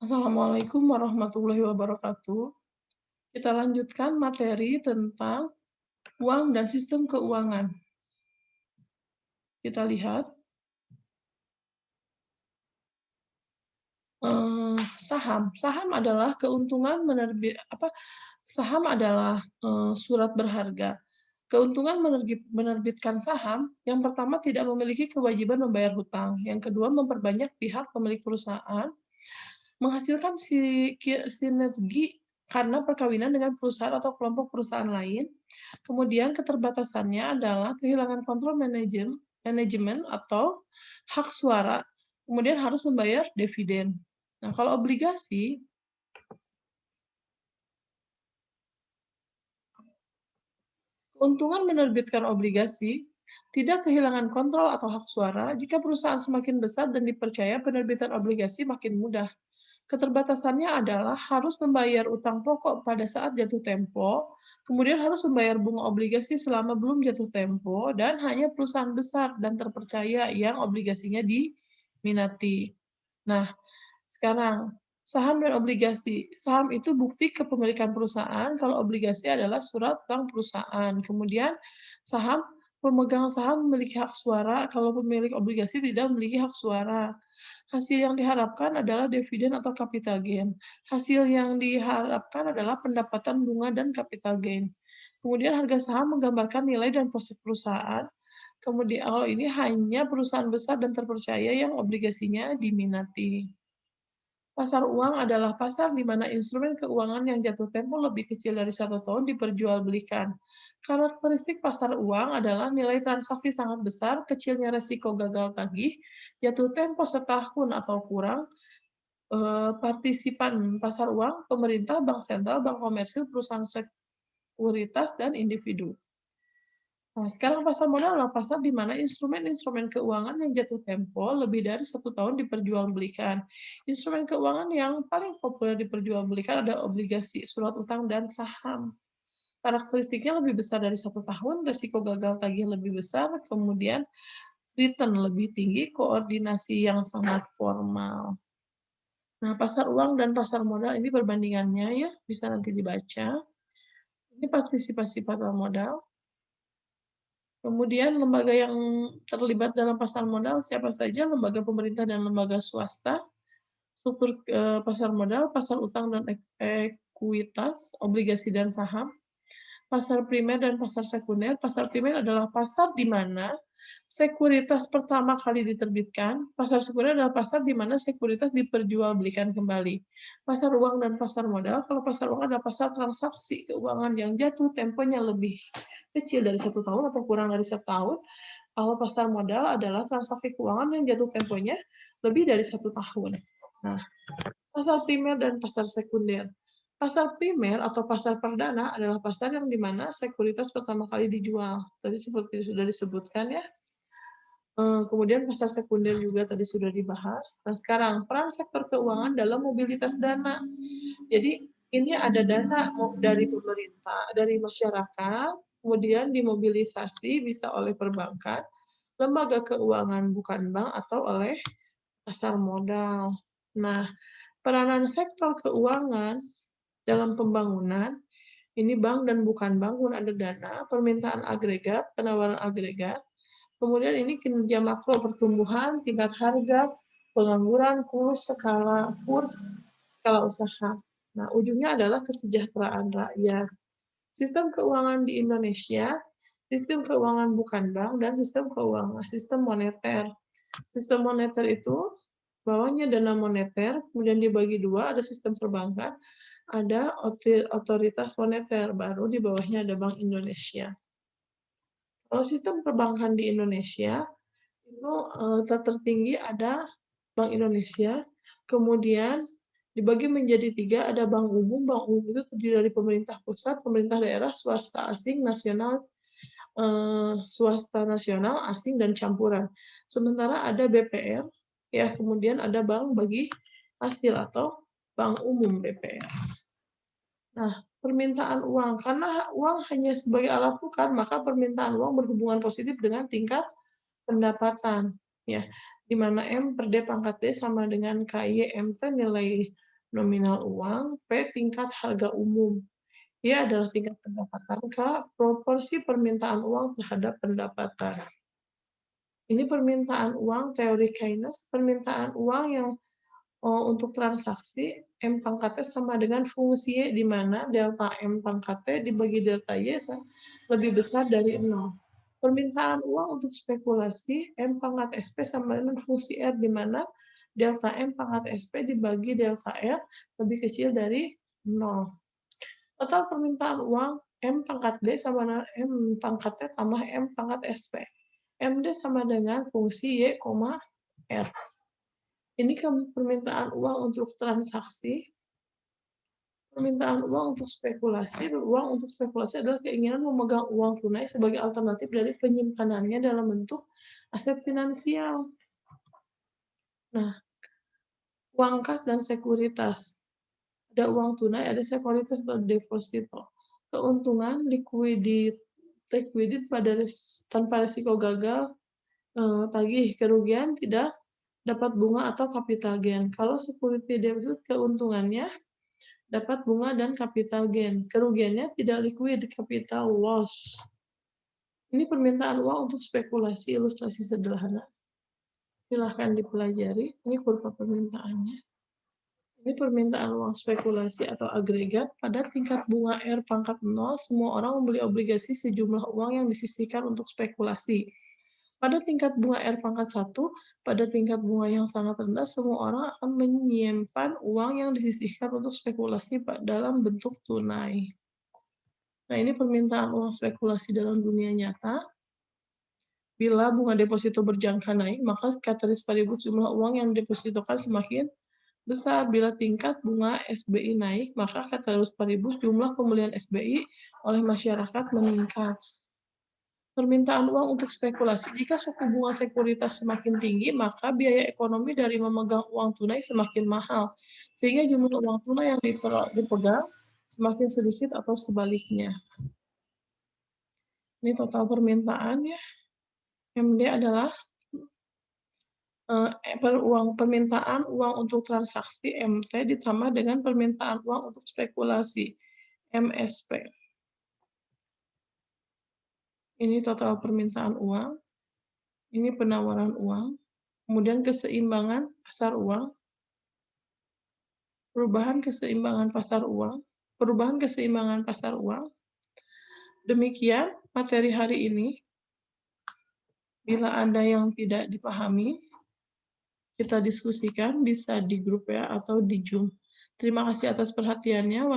Assalamualaikum warahmatullahi wabarakatuh. Kita lanjutkan materi tentang uang dan sistem keuangan. Kita lihat, saham. Saham adalah keuntungan saham adalah, surat berharga. Keuntungan menerbitkan saham, yang pertama tidak memiliki kewajiban membayar hutang, yang kedua memperbanyak pihak pemilik perusahaan, menghasilkan sinergi karena perkawinan dengan perusahaan atau kelompok perusahaan lain. Kemudian keterbatasannya adalah kehilangan kontrol manajemen atau hak suara, kemudian harus membayar dividen. Nah, kalau obligasi, keuntungan menerbitkan obligasi tidak kehilangan kontrol atau hak suara. Jika perusahaan semakin besar dan dipercaya, penerbitan obligasi makin mudah. Keterbatasannya adalah harus membayar utang pokok pada saat jatuh tempo, kemudian harus membayar bunga obligasi selama belum jatuh tempo, dan hanya perusahaan besar dan terpercaya yang obligasinya diminati. Nah, sekarang saham dan obligasi. Saham itu bukti kepemilikan perusahaan, kalau obligasi adalah surat utang perusahaan. Kemudian pemegang saham memiliki hak suara, kalau pemilik obligasi tidak memiliki hak suara. Hasil yang diharapkan adalah dividen atau capital gain. Hasil yang diharapkan adalah pendapatan bunga dan capital gain. Kemudian harga saham menggambarkan nilai dan prospek perusahaan. Kemudian kalau ini hanya perusahaan besar dan terpercaya yang obligasinya diminati. Pasar uang adalah pasar di mana instrumen keuangan yang jatuh tempo lebih kecil dari 1 tahun diperjualbelikan. Karakteristik pasar uang adalah nilai transaksi sangat besar, kecilnya resiko gagal tagih, jatuh tempo setahun atau kurang, partisipan pasar uang, pemerintah, bank sentral, bank komersil, perusahaan sekuritas, dan individu. Nah, sekarang pasar modal adalah pasar di mana instrumen-instrumen keuangan yang jatuh tempo lebih dari 1 tahun diperjualbelikan. Instrumen keuangan yang paling populer diperjualbelikan ada obligasi, surat utang, dan saham. Karakteristiknya lebih besar dari 1 tahun, risiko gagal tagih lebih besar, kemudian return lebih tinggi, koordinasi yang sangat formal. Nah, pasar uang dan pasar modal ini perbandingannya ya, bisa nanti dibaca. Ini partisipasi pasar modal. Kemudian lembaga yang terlibat dalam pasar modal siapa saja, lembaga pemerintah dan lembaga swasta, struktur pasar modal, pasar utang dan ekuitas, obligasi dan saham, pasar primer dan pasar sekunder. Pasar primer adalah pasar di mana sekuritas pertama kali diterbitkan. Pasar sekunder adalah pasar di mana sekuritas diperjualbelikan kembali. Pasar uang dan pasar modal, kalau pasar uang adalah pasar transaksi keuangan yang jatuh temponya lebih kecil dari 1 tahun atau kurang dari 1 tahun. Kalau pasar modal adalah transaksi keuangan yang jatuh temponya lebih dari 1 tahun. Nah, pasar primer dan pasar sekunder. Pasar primer atau pasar perdana adalah pasar yang di mana sekuritas pertama kali dijual. Tadi seperti sudah disebutkan ya. Kemudian pasar sekunder juga tadi sudah dibahas. Nah, sekarang peran sektor keuangan dalam mobilitas dana. Jadi ini ada dana dari pemerintah, dari masyarakat, kemudian dimobilisasi bisa oleh perbankan, lembaga keuangan bukan bank, atau oleh pasar modal. Nah, peranan sektor keuangan dalam pembangunan, ini bank dan bukan bank pun ada dana, permintaan agregat, penawaran agregat, kemudian ini kinerja makro pertumbuhan, tingkat harga, pengangguran, skala usaha. Nah, ujungnya adalah kesejahteraan rakyat. Sistem keuangan di Indonesia, sistem keuangan bukan bank, dan sistem moneter. Sistem moneter itu bawahnya dana moneter, kemudian dibagi dua, ada sistem perbankan, ada otoritas moneter, baru di bawahnya ada Bank Indonesia. Kalau sistem perbankan di Indonesia, itu tertinggi ada Bank Indonesia, kemudian dibagi menjadi 3, ada bank umum. Bank umum itu terdiri dari pemerintah pusat, pemerintah daerah, swasta asing, swasta nasional, asing, dan campuran. Sementara ada BPR, ya, kemudian ada bank bagi hasil atau bank umum BPR. Nah, permintaan uang, karena uang hanya sebagai alat tukar, maka permintaan uang berhubungan positif dengan tingkat pendapatan, ya, di mana M per D pangkat D sama dengan KY MT nilai nominal uang, P tingkat harga umum. Y adalah tingkat pendapatan, K proporsi permintaan uang terhadap pendapatan. Ini permintaan uang teori Keynes, permintaan uang yang untuk transaksi M pangkat T sama dengan fungsi Y di mana delta M pangkat T dibagi delta Y lebih besar dari 0. Permintaan uang untuk spekulasi M pangkat SP sama dengan fungsi R di mana delta M pangkat SP dibagi delta R lebih kecil dari 0. Total permintaan uang M pangkat D sama dengan M pangkat T tambah M pangkat SP. MD sama dengan fungsi Y, R. Ini permintaan uang untuk transaksi. Permintaan uang untuk spekulasi. Uang untuk spekulasi adalah keinginan memegang uang tunai sebagai alternatif dari penyimpanannya dalam bentuk aset finansial. Nah, uang kas dan sekuritas. Ada uang tunai, ada sekuritas atau deposito. Keuntungan likuidit pada tanpa risiko gagal tagih. Kerugian tidak dapat bunga atau capital gain. Kalau security deposit keuntungannya dapat bunga dan capital gain. Kerugiannya tidak liquid, capital loss. Ini permintaan uang untuk spekulasi, ilustrasi sederhana. Silahkan dipelajari. Ini kurva permintaannya. Ini permintaan uang spekulasi atau agregat pada tingkat bunga R pangkat 0, semua orang membeli obligasi sejumlah uang yang disisihkan untuk spekulasi. Pada tingkat bunga R pangkat 1, pada tingkat bunga yang sangat rendah, semua orang akan menyimpan uang yang disisihkan untuk spekulasi dalam bentuk tunai. Nah, ini permintaan uang spekulasi dalam dunia nyata. Bila bunga deposito berjangka naik, maka ceteris paribus jumlah uang yang didepositokan semakin besar. Bila tingkat bunga SBI naik, maka ceteris paribus jumlah pembelian SBI oleh masyarakat meningkat. Permintaan uang untuk spekulasi. Jika suku bunga sekuritas semakin tinggi, maka biaya ekonomi dari memegang uang tunai semakin mahal, sehingga jumlah uang tunai yang dipegang semakin sedikit atau sebaliknya. Ini total permintaan ya. MD adalah permintaan uang untuk transaksi MT ditambah dengan permintaan uang untuk spekulasi MSP. Ini total permintaan uang, ini penawaran uang, kemudian keseimbangan pasar uang, perubahan keseimbangan pasar uang. Demikian materi hari ini. Bila ada yang tidak dipahami, kita diskusikan bisa di grup ya atau di Zoom. Terima kasih atas perhatiannya.